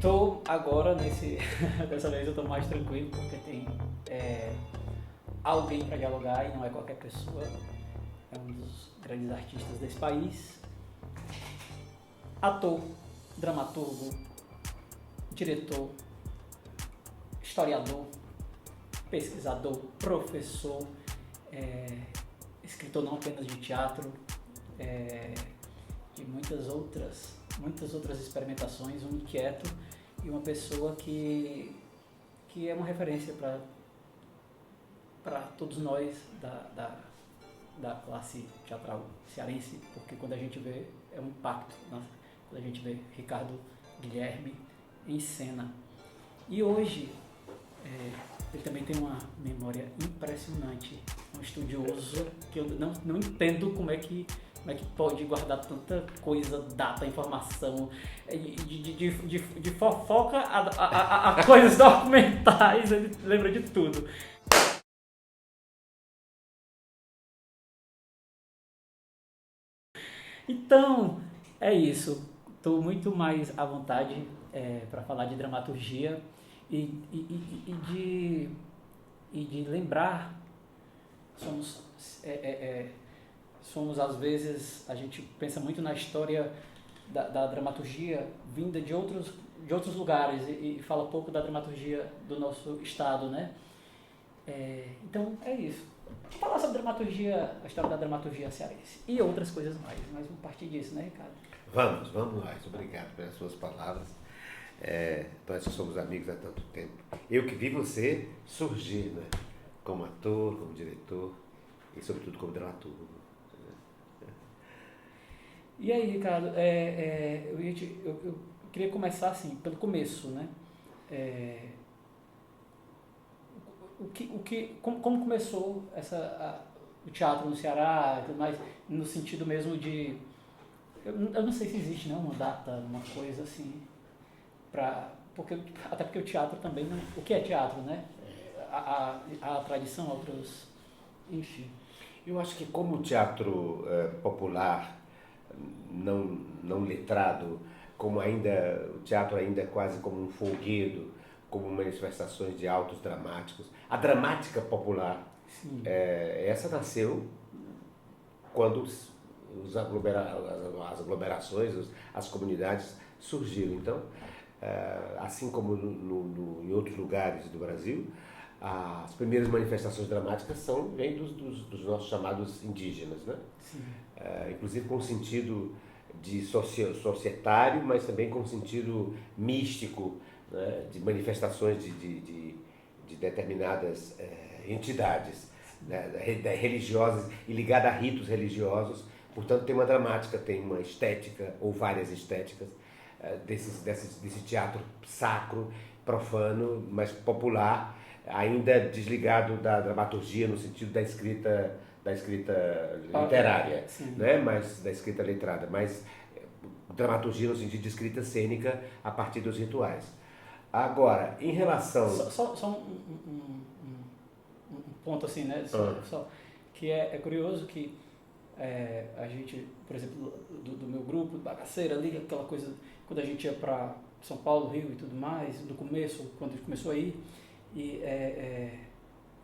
Tô agora dessa vez eu tô mais tranquilo porque tem alguém para dialogar e não é qualquer pessoa. É um dos grandes artistas desse país, ator, dramaturgo, diretor, historiador, pesquisador, professor, escritor não apenas de teatro, de muitas outras experimentações, um inquieto e uma pessoa que é uma referência para todos nós da classe teatral cearense, porque quando a gente vê, é um impacto, né? Quando a gente vê Ricardo Guilherme em cena. E hoje, ele também tem uma memória impressionante, um estudioso que eu não entendo como é que pode guardar tanta coisa, data, informação, de fofoca a coisas documentais, ele lembra de tudo. Então, é isso. Estou muito mais à vontade para falar de dramaturgia e de lembrar. Somos às vezes, a gente pensa muito na história da dramaturgia vinda de outros lugares e fala pouco da dramaturgia do nosso estado, né? Então é isso. Vamos falar sobre dramaturgia, a história da dramaturgia cearense e outras coisas mais, mas vamos partir disso, né, Ricardo? Vamos lá. Obrigado pelas suas palavras. Nós que somos amigos há tanto tempo. Eu que vi você surgir, né? Como ator, como diretor e sobretudo como dramaturgo. E aí, Ricardo, eu queria começar assim, pelo começo, né? Como começou o teatro no Ceará, mas no sentido mesmo de... Eu não sei se existe, né, uma data, uma coisa assim, até porque o teatro também não... O que é teatro, né? A tradição, outros... Enfim. Eu acho que como o teatro popular, não letrado, como o teatro ainda é quase como um folguedo, como manifestações de autos dramáticos, a dramática popular, essa nasceu quando as aglomerações, as comunidades surgiram. Então, assim como em outros lugares do Brasil, as primeiras manifestações dramáticas vêm dos nossos chamados indígenas, né? Inclusive com sentido de societário, mas também com sentido místico, né? De manifestações de determinadas entidades, né? Religiosas e ligadas a ritos religiosos. Portanto, tem uma dramática, tem uma estética ou várias estéticas desse teatro sacro, profano, mas popular, ainda desligado da dramaturgia no sentido da escrita literária, né? Mas da escrita letrada, mas dramaturgia no sentido de escrita cênica a partir dos rituais. Agora, em relação... Só um ponto assim, né? Que é curioso que a gente, por exemplo, do meu grupo, Bagaceira ali, aquela coisa, quando a gente ia para São Paulo, Rio e tudo mais, no começo, quando a gente começou a ir, e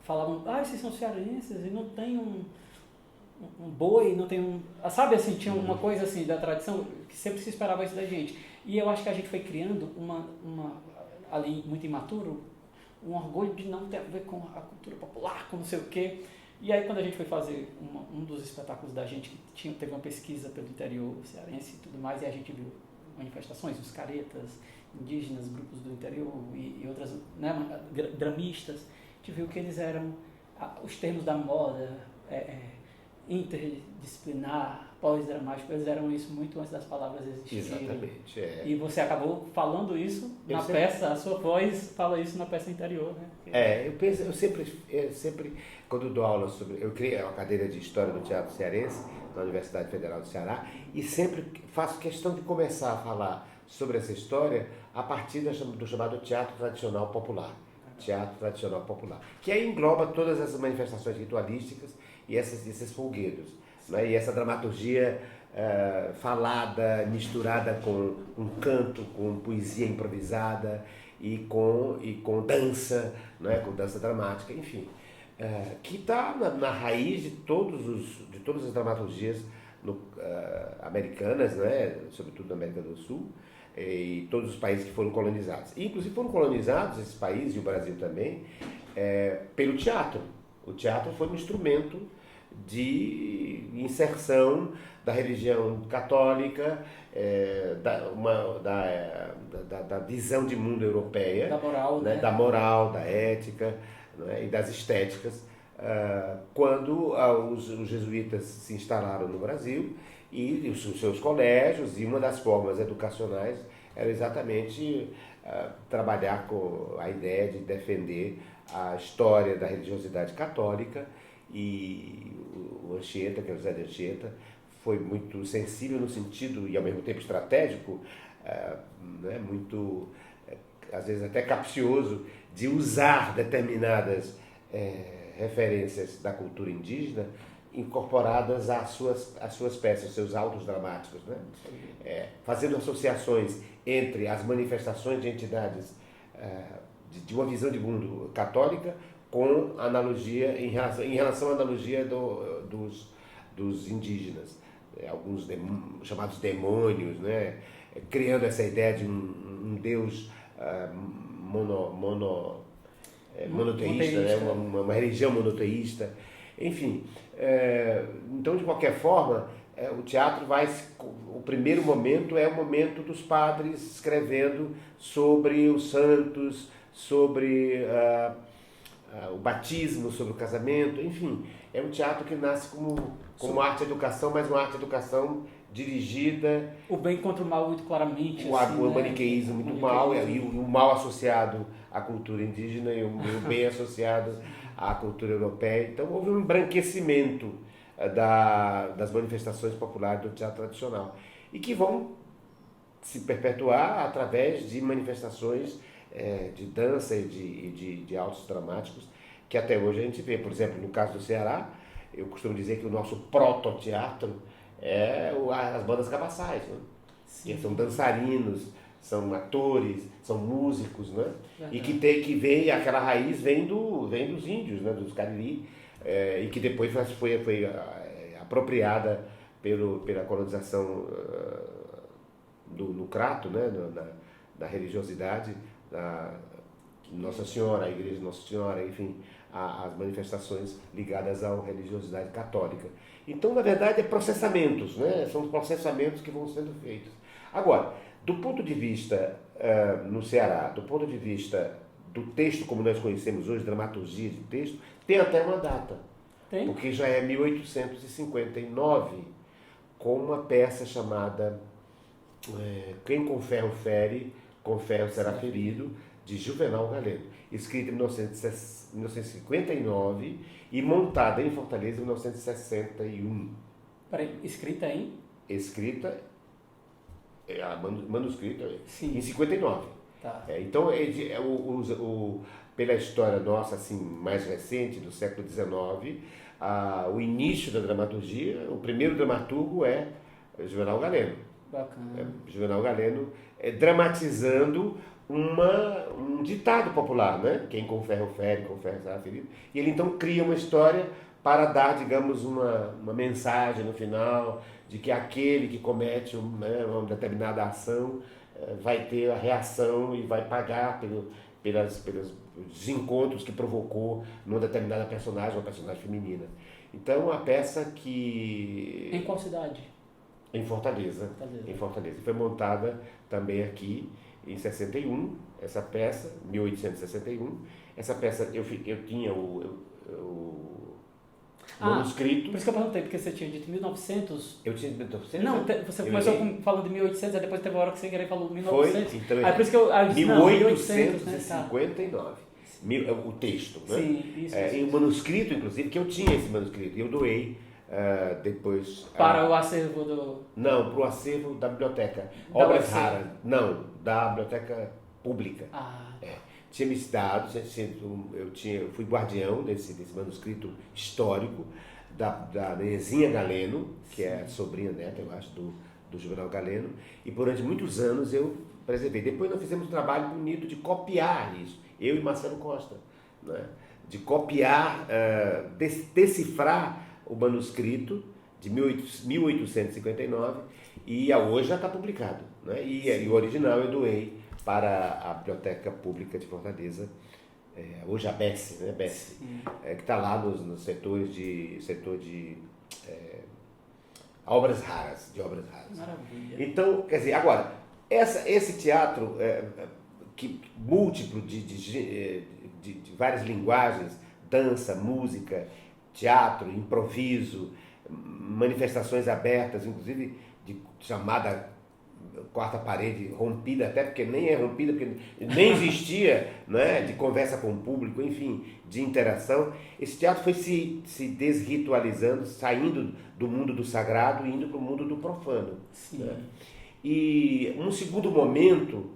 falavam, vocês são cearenses e não tem um boi, não tem sabe assim, tinha uma coisa assim da tradição que sempre se esperava isso da gente. E eu acho que a gente foi criando ali muito imaturo, um orgulho de não ter a ver com a cultura popular, com não sei o quê. E aí quando a gente foi fazer um dos espetáculos da gente, que teve uma pesquisa pelo interior cearense e tudo mais, e a gente viu manifestações, os caretas, indígenas, grupos do interior e outras, né, dramistas, a gente viu que eles eram, os termos da moda, interdisciplinar, pós-dramático, eles eram isso muito antes das palavras existirem. Exatamente. E você acabou falando isso na peça, a sua voz fala isso na peça interior, né? Eu sempre, quando dou aula eu criei uma cadeira de História do Teatro Cearense, na Universidade Federal do Ceará, e sempre faço questão de começar a falar sobre essa história a partir do chamado teatro tradicional popular. Teatro tradicional popular, que aí engloba todas essas manifestações ritualísticas e esses folguedos, né? E essa dramaturgia falada, misturada com um canto, com poesia improvisada e com dança, né? Com dança dramática, enfim, que está na raiz de todas as dramaturgias americanas, né? Sobretudo na América do Sul, e todos os países que foram colonizados. E, inclusive foram colonizados, esses países, e o Brasil também, pelo teatro. O teatro foi um instrumento de inserção da religião católica, da visão de mundo europeia, da moral, né? Da moral, da ética, né? E das estéticas, quando os jesuítas se instalaram no Brasil e os seus colégios, e uma das formas educacionais era exatamente trabalhar com a ideia de defender a história da religiosidade católica. E o Anchieta, que é o José de Anchieta, foi muito sensível no sentido, e ao mesmo tempo estratégico, né, muito, às vezes até capcioso, de usar determinadas referências da cultura indígena incorporadas às suas peças, seus autos dramáticos, né? Fazendo associações entre as manifestações de entidades de uma visão de mundo católica com analogia, em relação à analogia dos indígenas, alguns chamados demônios, né? Criando essa ideia de um Deus monoteísta, né? Uma religião monoteísta, enfim. Então, de qualquer forma, o teatro o primeiro momento é o momento dos padres escrevendo sobre os santos, sobre o batismo, sobre o casamento, enfim. É um teatro que nasce como arte-educação, mas uma arte-educação dirigida... O bem contra o mal muito claramente. O maniqueísmo muito mal, e o mal associado à cultura indígena e o bem associado à cultura europeia. Então houve um embranquecimento das manifestações populares do teatro tradicional e que vão se perpetuar através de manifestações de dança e de autos dramáticos que até hoje a gente vê. Por exemplo, no caso do Ceará, eu costumo dizer que o nosso prototeatro as bandas cabaçais, né? Que são dançarinos, são atores, são músicos, né? E que aquela raiz vem dos índios, né? Dos Cariri, e que depois foi apropriada pela colonização no Crato, né? Da religiosidade da Nossa Senhora, a Igreja de Nossa Senhora, enfim, as manifestações ligadas à religiosidade católica. Então, na verdade, processamentos, né? São processamentos que vão sendo feitos. Agora, do ponto de vista, no Ceará, do ponto de vista do texto como nós conhecemos hoje, dramaturgia de texto, tem até uma data. Tem? Porque já é 1859, com uma peça chamada Quem com ferro fere, com ferro será ferido, de Juvenal Galeno, escrita em 1959 e montada em Fortaleza em 1961. Peraí, escrita em? Escrita, manuscrita, Sim. em 59. Tá. Então, pela história nossa, assim, mais recente, do século XIX, o início da dramaturgia, o primeiro dramaturgo é Juvenal Galeno. Bacana. Juvenal Galeno dramatizando um ditado popular, né? Quem com ferro fere, com ferro será ferido. E ele então cria uma história para dar, digamos, uma mensagem no final de que aquele que comete uma determinada ação vai ter a reação e vai pagar pelos desencontros que provocou numa determinada personagem, uma personagem feminina. Então, a peça que... Em qual cidade? Em Fortaleza. Em Fortaleza. Foi montada também aqui em 61, essa peça, 1861. Essa peça, eu tinha o manuscrito. Por isso que eu perguntei, porque você tinha dito 1900. Eu tinha 1900? Não, você começou falando de 1800, aí depois teve uma hora que você queria falou 1900. Foi? Então, aí por isso que eu disse, 1859. O texto, né? Sim, isso. E o manuscrito, inclusive, que eu tinha esse manuscrito, eu doei depois... Para o acervo do... Não, para o acervo da biblioteca. Obras raras. Não, da biblioteca pública. Tinha me dado, eu fui guardião desse manuscrito histórico, da Nezinha Galeno, que é a sobrinha neta, eu acho, do Juvenal Galeno, e durante muitos anos eu preservei. Depois nós fizemos um trabalho bonito de copiar isso, eu e Marcelo Costa, né? De copiar, decifrar o manuscrito de 1859 e hoje já está publicado, né? E o original eu doei para a Biblioteca Pública de Fortaleza, hoje a BESC, né? BESC, que está lá nos setor de obras raras, Maravilha. Então, quer dizer, agora, esse teatro múltiplo de várias linguagens, dança, música, teatro, improviso, manifestações abertas, inclusive de chamada quarta parede rompida, até porque nem é rompida, porque nem existia, né, de conversa com o público, enfim, de interação. Esse teatro foi se desritualizando, saindo do mundo do sagrado e indo para o mundo do profano. Né? E um segundo momento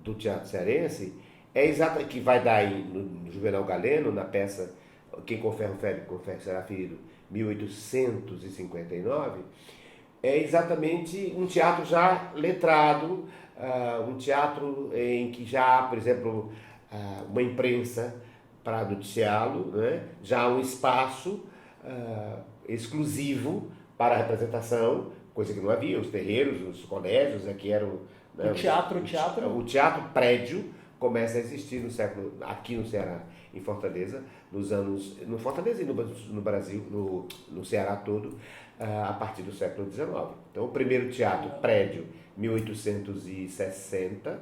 do teatro cearense é exatamente que vai dar aí no Juvenal Galeno, na peça Quem com Ferro será ferido, 1859, é exatamente um teatro já letrado, um teatro em que já há, por exemplo, uma imprensa para noticiá-lo, né? Já há um espaço exclusivo para a representação, coisa que não havia, os terreiros, os colégios, aqui eram... Né, o teatro prédio começa a existir aqui no Ceará, em Fortaleza, no Fortaleza e no Brasil, no Ceará todo, a partir do século XIX. Então, o primeiro teatro prédio, 1860,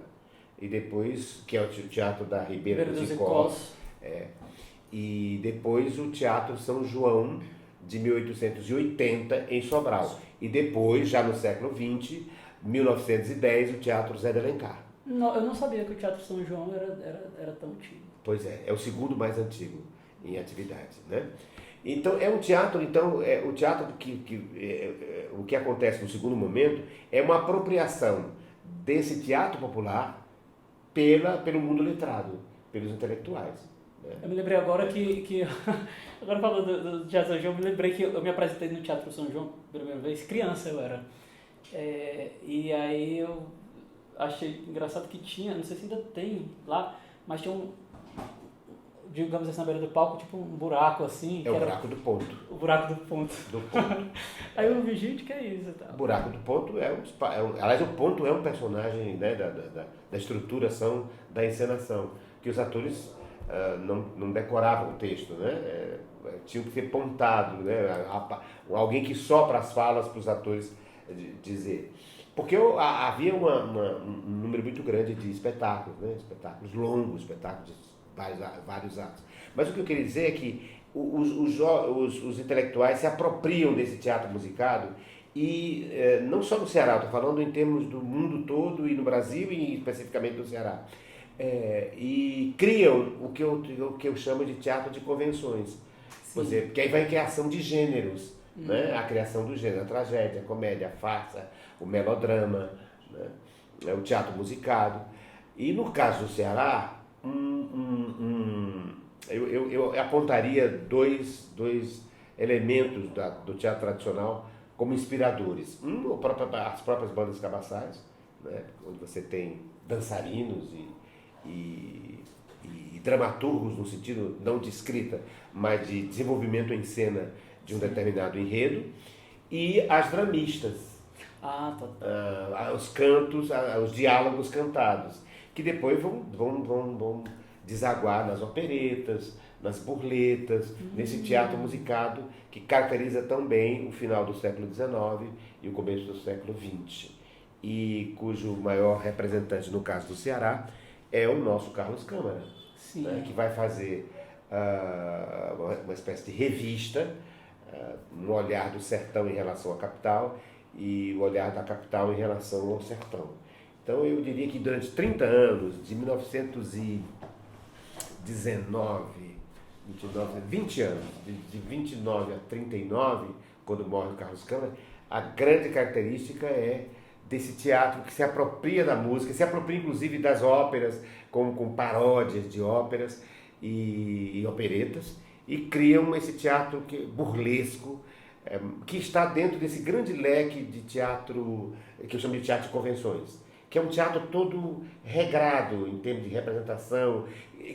e depois, que é o Teatro da Ribeira dos Icós, e depois o Teatro São João, de 1880, em Sobral. E depois, já no século XX, 1910, o Teatro Zé de Alencar. Não, eu não sabia que o Teatro São João era tão antigo. Pois é o segundo mais antigo em atividade, né? Então, o teatro o que acontece no segundo momento é uma apropriação desse teatro popular pelo mundo letrado, pelos intelectuais. Né? Eu me lembrei agora que agora falando do Teatro São João, eu me lembrei que eu me apresentei no Teatro São João pela primeira vez, criança eu era. E aí eu achei engraçado que tinha, não sei se ainda tem lá, mas tinha digamos assim, na beira do palco, tipo um buraco assim. O buraco do ponto. O buraco do ponto. Aí eu vi, gente, que é isso? Tá? O buraco do ponto aliás, o ponto é um personagem, né, da estruturação da encenação, que os atores não decoravam o texto, né? Tinham que ser pontado, né? Alguém que sopra as falas para os atores dizer. Porque havia um número muito grande de espetáculos, né? Espetáculos longos, espetáculos de vários atos. Mas o que eu queria dizer é que os intelectuais se apropriam desse teatro musicado e não só no Ceará, estou falando em termos do mundo todo e no Brasil e especificamente no Ceará, e criam o que eu chamo de teatro de convenções. Porque aí vai a criação de gêneros, né? A criação do gênero, a tragédia, a comédia, a farsa, o melodrama, né? O teatro musicado. E no caso do Ceará, eu apontaria dois elementos do teatro tradicional como inspiradores. As próprias bandas cabaçais, né, onde você tem dançarinos e dramaturgos no sentido não de escrita, mas de desenvolvimento em cena de um determinado enredo, e as dramistas. Os cantos, os diálogos cantados, que depois vão desaguar nas operetas, nas burletas, nesse teatro musicado que caracteriza tão bem o final do século XIX e o começo do século XX, e cujo maior representante, no caso do Ceará, é o nosso Carlos Câmara, né, que vai fazer uma espécie de revista, um olhar do sertão em relação à capital e o olhar da capital em relação ao sertão. Então, eu diria que durante 30 anos, de 1919, 20 anos, de 29 a 39, quando morre o Carlos Câmara, a grande característica é desse teatro que se apropria da música, se apropria inclusive das óperas, com paródias de óperas e operetas, e criam esse teatro burlesco, que está dentro desse grande leque de teatro, que eu chamo de teatro de convenções, que é um teatro todo regrado em termos de representação,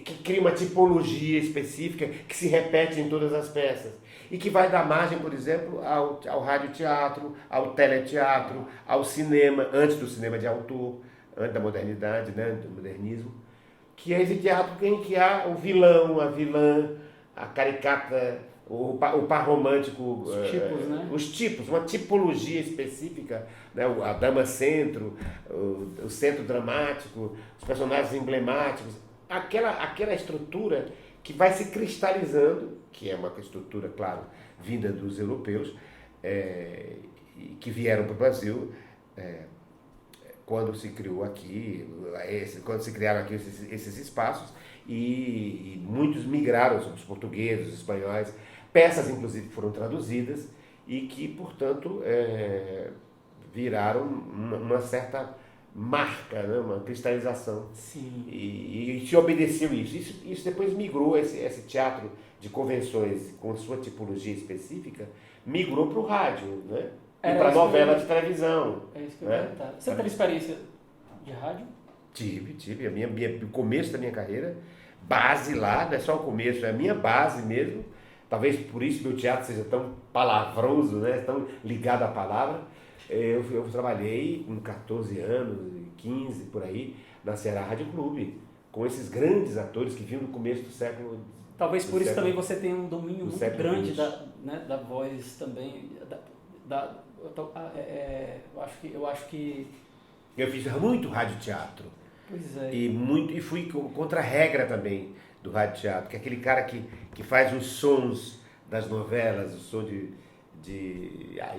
que cria uma tipologia específica que se repete em todas as peças e que vai dar margem, por exemplo, ao radioteatro, ao teleteatro, ao cinema, antes do cinema de autor, antes da modernidade, né, do modernismo, que é esse teatro em que há o vilão, a vilã, a caricata, o par romântico, os tipos, uma tipologia específica, né? A dama centro, o centro dramático, os personagens emblemáticos, aquela estrutura que vai se cristalizando, que é uma estrutura, claro, vinda dos europeus, que vieram para o Brasil quando se criou aqui, quando se criaram aqui esses espaços, e muitos migraram, os portugueses, os espanhóis, peças inclusive que foram traduzidas e que, portanto, viraram uma certa marca, né? Uma cristalização. Sim. E se obedeceu isso. Isso depois migrou, esse teatro de convenções com sua tipologia específica, migrou para o rádio, né? E para novela de televisão. É isso que eu ia perguntar. Você teve experiência de rádio? Tive. O começo da minha carreira, base lá, não é só o começo, é a minha base mesmo. Talvez por isso meu teatro seja tão palavroso, né? Tão ligado à palavra. Eu trabalhei com 14 anos, 15 por aí, na Ceará Rádio Clube, com esses grandes atores que vinham no começo do século. Talvez por isso também você tem um domínio muito grande da voz também. Eu acho que. Eu fiz muito radioteatro. Pois é. E fui contra a regra também do radioteatro, que é aquele cara que faz os sons das novelas, o som de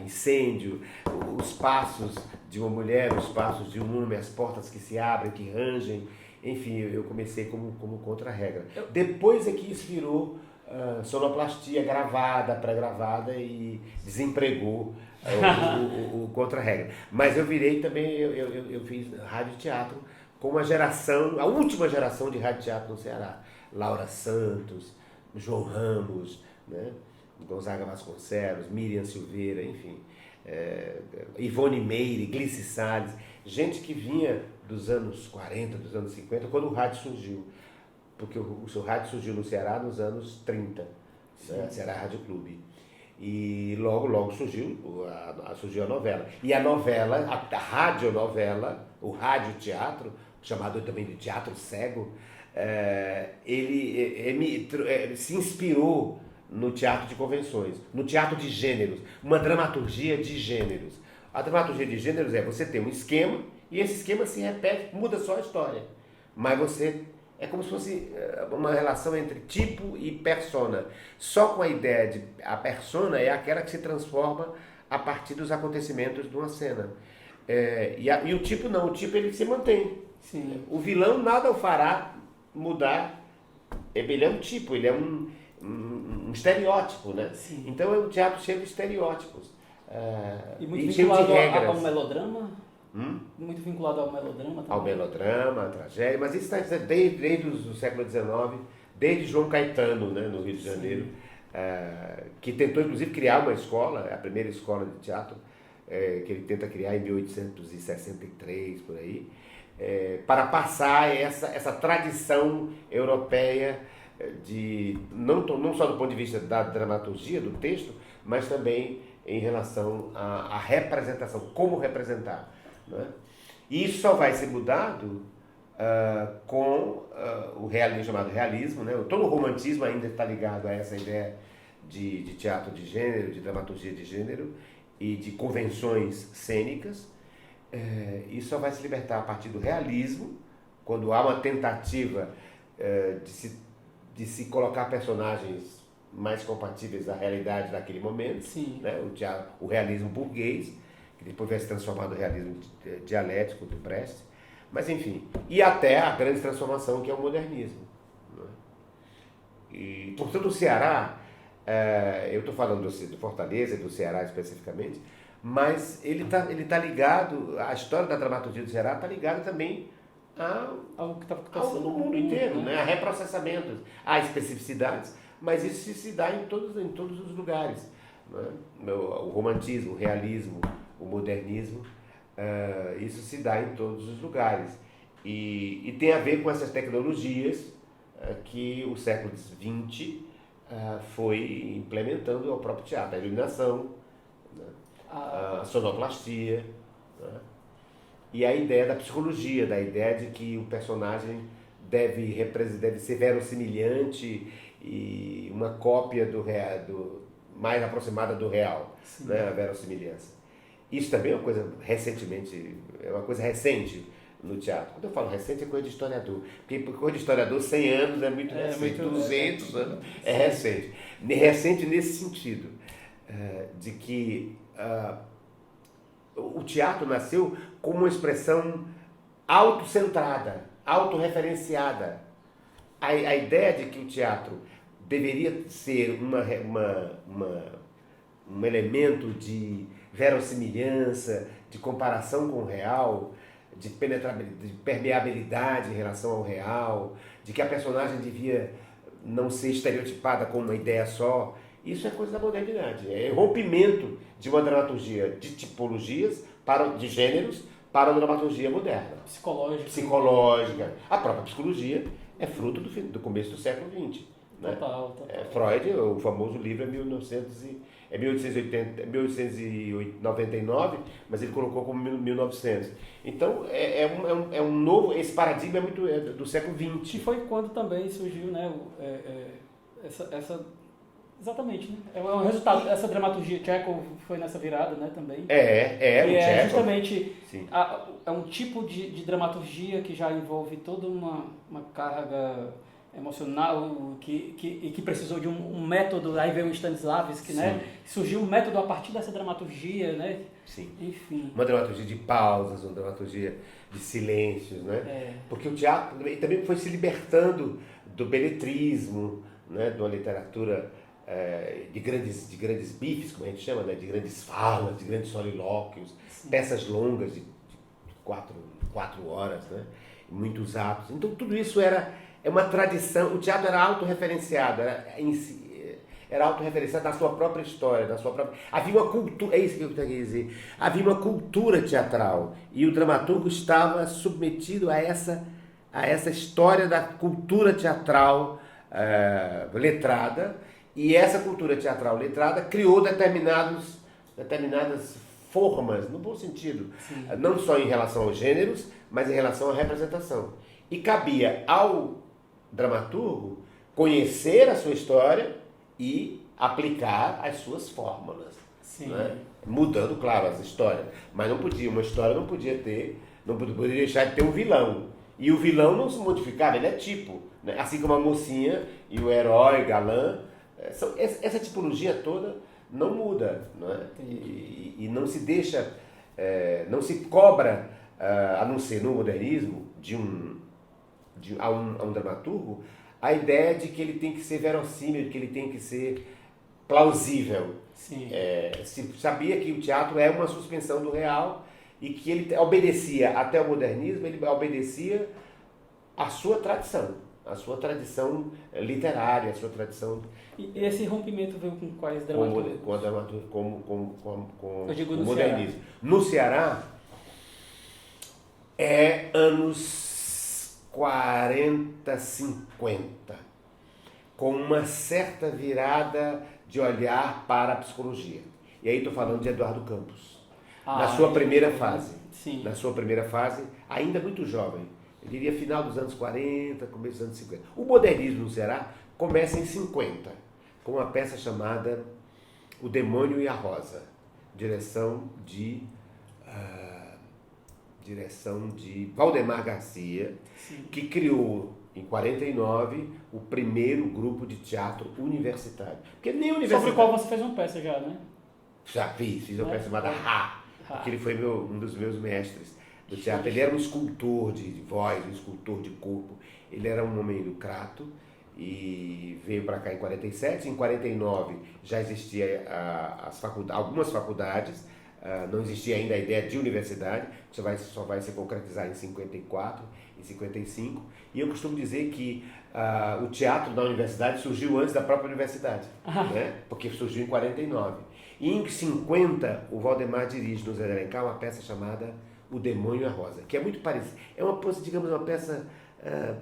incêndio, os passos de uma mulher, os passos de um homem, as portas que se abrem, que rangem. Enfim, eu comecei como contra a regra. Depois é que isso virou sonoplastia gravada, pré-gravada, e desempregou o contra-regra. Mas eu virei também, eu fiz rádio-teatro com uma geração, a última geração de rádio-teatro no Ceará. Laura Santos, João Ramos, né? Gonzaga Vasconcelos, Miriam Silveira, enfim, Ivone Meire, Glice Salles, gente que vinha dos anos 40, dos anos 50, quando o rádio surgiu. Porque o rádio surgiu no Ceará nos anos 30, né? Ceará Rádio Clube. E logo surgiu a novela. E a novela, a radionovela, o radioteatro, chamado também de teatro cego, ele se inspirou no teatro de convenções, no teatro de gêneros, uma dramaturgia de gêneros. A dramaturgia de gêneros você tem um esquema, e esse esquema se repete, muda só a história. Mas é como se fosse uma relação entre tipo e persona. Só com a ideia de a persona é aquela que se transforma a partir dos acontecimentos de uma cena. E o tipo não, o tipo ele se mantém. Sim. O vilão nada o fará mudar. Ele é um tipo, ele é um estereótipo, né? Sim. Então é um teatro cheio de estereótipos. E muito vinculado ao melodrama? Muito vinculado ao melodrama também? Ao melodrama, à tragédia, mas isso está desde o século XIX, desde João Caetano, né, no Rio de Janeiro, que tentou inclusive criar uma escola, a primeira escola de teatro, que ele tenta criar em 1863, por aí, para passar essa tradição europeia não só do ponto de vista da dramaturgia, do texto, mas também em relação à representação, como representar. Né? E isso só vai ser mudado com o realismo, chamado realismo. Né? Todo o romantismo ainda está ligado a essa ideia de teatro de gênero, de dramaturgia de gênero e de convenções cênicas. Isso só vai se libertar a partir do realismo, quando há uma tentativa de se colocar personagens mais compatíveis à realidade daquele momento. Sim. Né? O realismo burguês, que depois vai se transformar no realismo dialético do Brecht, mas enfim, e até a grande transformação que é o modernismo. Né? E, portanto, o Ceará, eu estou falando do Fortaleza e do Ceará especificamente, mas ele tá ligado, a história da dramaturgia do Ceará está ligada também ao que está no mundo inteiro, né? A reprocessamentos, a especificidades, mas isso se dá em todos os lugares. Né? O romantismo, o realismo, o modernismo, isso se dá em todos os lugares. E tem a ver com essas tecnologias que o século XX foi implementando ao próprio teatro. A iluminação, né? A sonoplastia, né? E a ideia da psicologia, da ideia de que o personagem deve ser verossimilhante e uma cópia mais aproximada do real, né? A verossimilhança. Isso também é uma coisa recente no teatro. Quando eu falo recente, é coisa de historiador. Porque coisa de historiador, 100 anos é muito recente, 200 anos é recente. Recente nesse sentido, de que o teatro nasceu como uma expressão autocentrada, autorreferenciada. A ideia de que o teatro deveria ser um elemento de verossimilhança, de comparação com o real, de permeabilidade em relação ao real, de que a personagem devia não ser estereotipada com uma ideia só. Isso é coisa da modernidade, é rompimento de uma dramaturgia de tipologias, de gêneros, para uma dramaturgia moderna. Psicológica. A própria psicologia é fruto do começo do século XX. Né? Total. Freud, o famoso livro é 1899, mas ele colocou como 1900. Então, esse paradigma é muito do século XX. E foi quando também surgiu, né, exatamente, né? É um resultado dessa dramaturgia. Chekhov foi nessa virada, né, também. É justamente é um tipo de dramaturgia que já envolve toda uma carga emocional que precisou de um método. Aí veio o Stanislavski, né? Surgiu um método a partir dessa dramaturgia, né? Sim. Enfim. Uma dramaturgia de pausas, uma dramaturgia de silêncios, né? Porque o teatro também foi se libertando do beletrismo, né? De uma literatura de grandes bifes, como a gente chama, né? De grandes falas, de grandes solilóquios, peças longas de 4 horas, né? Muitos atos. Então tudo isso é uma tradição. O teatro era autorreferenciado, era autorreferenciado da sua própria história, havia uma cultura, é isso que eu queria dizer, havia uma cultura teatral e o dramaturgo estava submetido a essa história da cultura teatral letrada, e essa cultura teatral letrada criou determinadas formas, no bom sentido, não só em relação aos gêneros, mas em relação à representação. E cabia ao dramaturgo conhecer a sua história e aplicar as suas fórmulas, né? Mudando, claro, as histórias, mas uma história não podia deixar de ter um vilão, e o vilão não se modificava, ele é tipo, né? Assim como a mocinha e o herói, galã, essa tipologia toda não muda, não é? E não se deixa, não se cobra, a não ser no modernismo, a um dramaturgo, a ideia de que ele tem que ser verossímil, de que ele tem que ser plausível. Se sabia que o teatro é uma suspensão do real e que ele obedecia, até o modernismo, ele obedecia à sua tradição literária, a sua tradição. E esse rompimento veio com quais dramaturgos? Com o modernismo. Ceará. No Ceará, anos 40, 50, com uma certa virada de olhar para a psicologia. E aí estou falando de Eduardo Campos. Na sua primeira fase. Sim. Na sua primeira fase, ainda muito jovem. Eu diria final dos anos 40, começo dos anos 50. O modernismo no Ceará começa em 50, com uma peça chamada O Demônio e a Rosa, direção de Valdemar Garcia, que criou em 49 o primeiro grupo de teatro universitário. Porque nem universitário. Sobre o qual você fez uma peça já, né? Já fiz uma peça chamada Rá, porque ele foi um dos meus mestres do teatro. Ele era um escultor de voz, um escultor de corpo. Ele era um homem do Crato e veio para cá em 47. Em 49 já existia algumas faculdades não existia ainda a ideia de universidade, que só vai se concretizar em 54 e 55. E eu costumo dizer que o teatro da universidade surgiu antes da própria universidade, né? Porque surgiu em 49. E em 50, o Valdemar dirige no Zé de Alencar uma peça chamada O Demônio e a Rosa, que é muito parecida. É uma peça, digamos, uma peça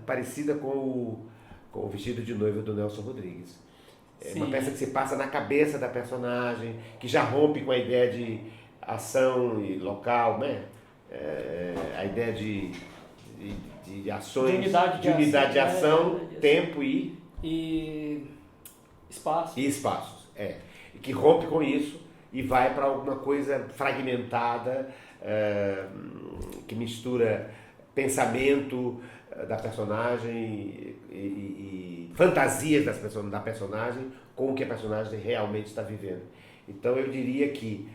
parecida com o Vestido de Noiva do Nelson Rodrigues. É uma peça que se passa na cabeça da personagem, que já rompe com a ideia de ação e local, né? A ideia de ações, de unidade de ação, tempo e espaço. E espaços, E que rompe com isso e vai para alguma coisa fragmentada, que mistura pensamento da personagem e fantasias da personagem com o que a personagem realmente está vivendo. Então eu diria que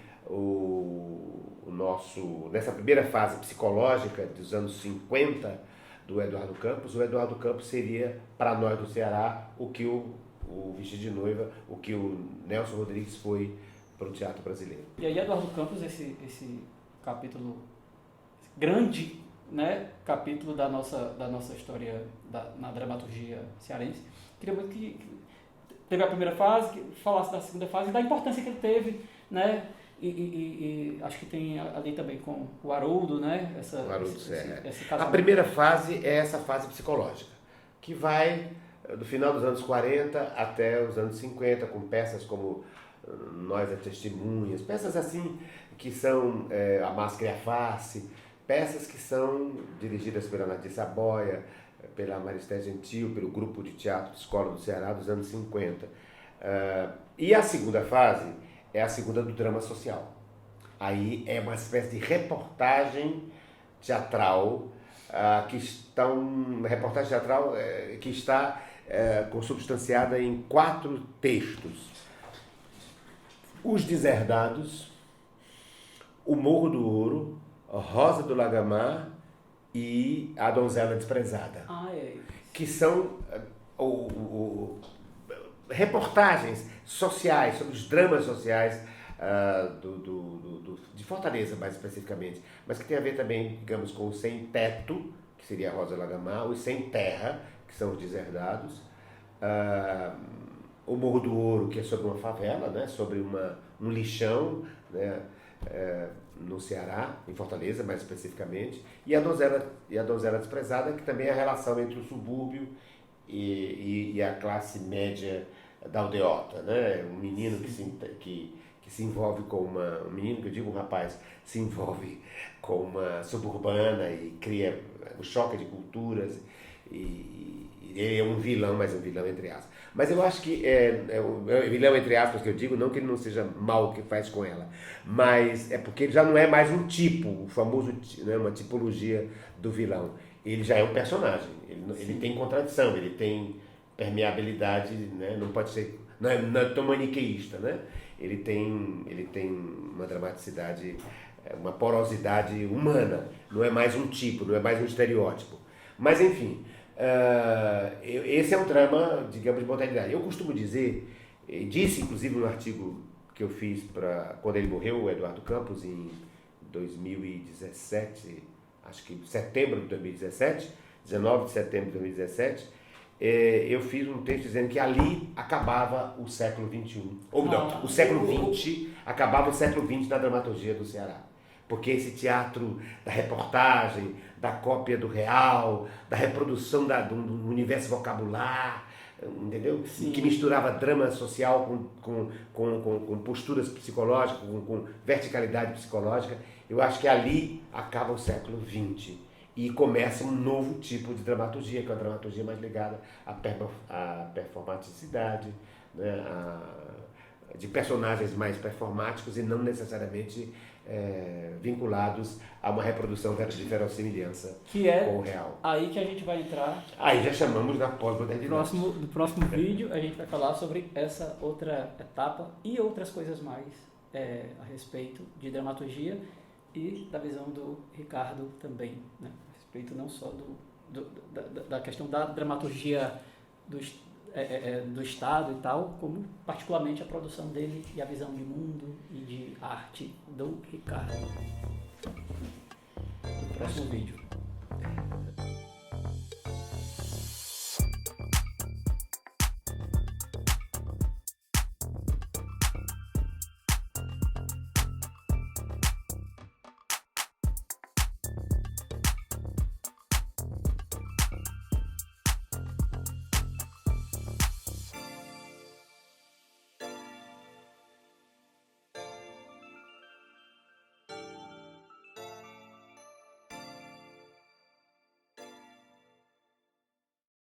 nessa primeira fase psicológica dos anos 50 do Eduardo Campos, o Eduardo Campos seria, para nós do Ceará, o que o Vestido de Noiva, o que o Nelson Rodrigues foi para o teatro brasileiro. E aí Eduardo Campos, esse capítulo grande, né, capítulo da nossa história na dramaturgia cearense. Queria muito que teve a primeira fase, que falasse da segunda fase e da importância que ele teve, né? E acho que tem ali também com o Haroldo, né? Esse a primeira fase é essa fase psicológica, que vai do final dos anos 40 até os anos 50, com peças como Nós é Testemunhas, peças assim que são A Máscara e a Face, peças que são dirigidas pela Nadir Saboia, pela Maristé Gentil, pelo grupo de teatro de Escola do Ceará dos anos 50. E a segunda fase é a segunda do drama social. Aí é uma espécie de reportagem teatral que está consubstanciada em 4 textos. Os Deserdados, O Morro do Ouro, Rosa do Lagamar e A Donzela Desprezada, que são reportagens sociais, sobre os dramas sociais de Fortaleza, mais especificamente, mas que tem a ver também, digamos, com o Sem Teto, que seria a Rosa do Lagamar, os Sem Terra, que são os Deserdados, o Morro do Ouro, que é sobre uma favela, né, sobre um lixão, né, no Ceará, em Fortaleza mais especificamente, e a Donzela Desprezada, que também é a relação entre o subúrbio e a classe média da aldeota, né? Um menino que se envolve com um menino, que eu digo um rapaz, se envolve com uma suburbana e cria um choque de culturas, e ele é um vilão, mas é um vilão entre aspas. Mas eu acho que vilão entre aspas que eu digo, não que ele não seja mal o que faz com ela, mas é porque ele já não é mais um tipo, o famoso, né, uma tipologia do vilão. Ele já é um personagem, ele tem contradição, ele tem permeabilidade, né, não pode ser, não é tão maniqueísta, né? Ele tem uma dramaticidade, uma porosidade humana, não é mais um tipo, não é mais um estereótipo. Mas enfim, esse é um drama, digamos, de mortalidade. Eu costumo dizer, disse inclusive no artigo que eu fiz quando ele morreu, o Eduardo Campos, em 2017, acho que setembro de 2017, 19 de setembro de 2017, eu fiz um texto dizendo que ali acabava o século XXI. Ou não, o século XX, acabava o século XX na dramaturgia do Ceará. Porque esse teatro da reportagem, da cópia do real, da reprodução do universo vocabular, entendeu? Sim. Que misturava drama social com posturas psicológicas, com verticalidade psicológica, eu acho que ali acaba o século XX. E começa um novo tipo de dramaturgia, que é uma dramaturgia mais ligada à performaticidade, né? De personagens mais performáticos e não necessariamente vinculados a uma reprodução de verossimilhança com o real. Aí que a gente vai entrar. Aí já chamamos da pós-modernidade. No próximo vídeo a gente vai falar sobre essa outra etapa e outras coisas mais a respeito de dramaturgia e da visão do Ricardo também, né? A respeito não só da questão da dramaturgia do Estado e tal, como particularmente a produção dele e a visão de mundo e de arte do Ricardo. No próximo vídeo.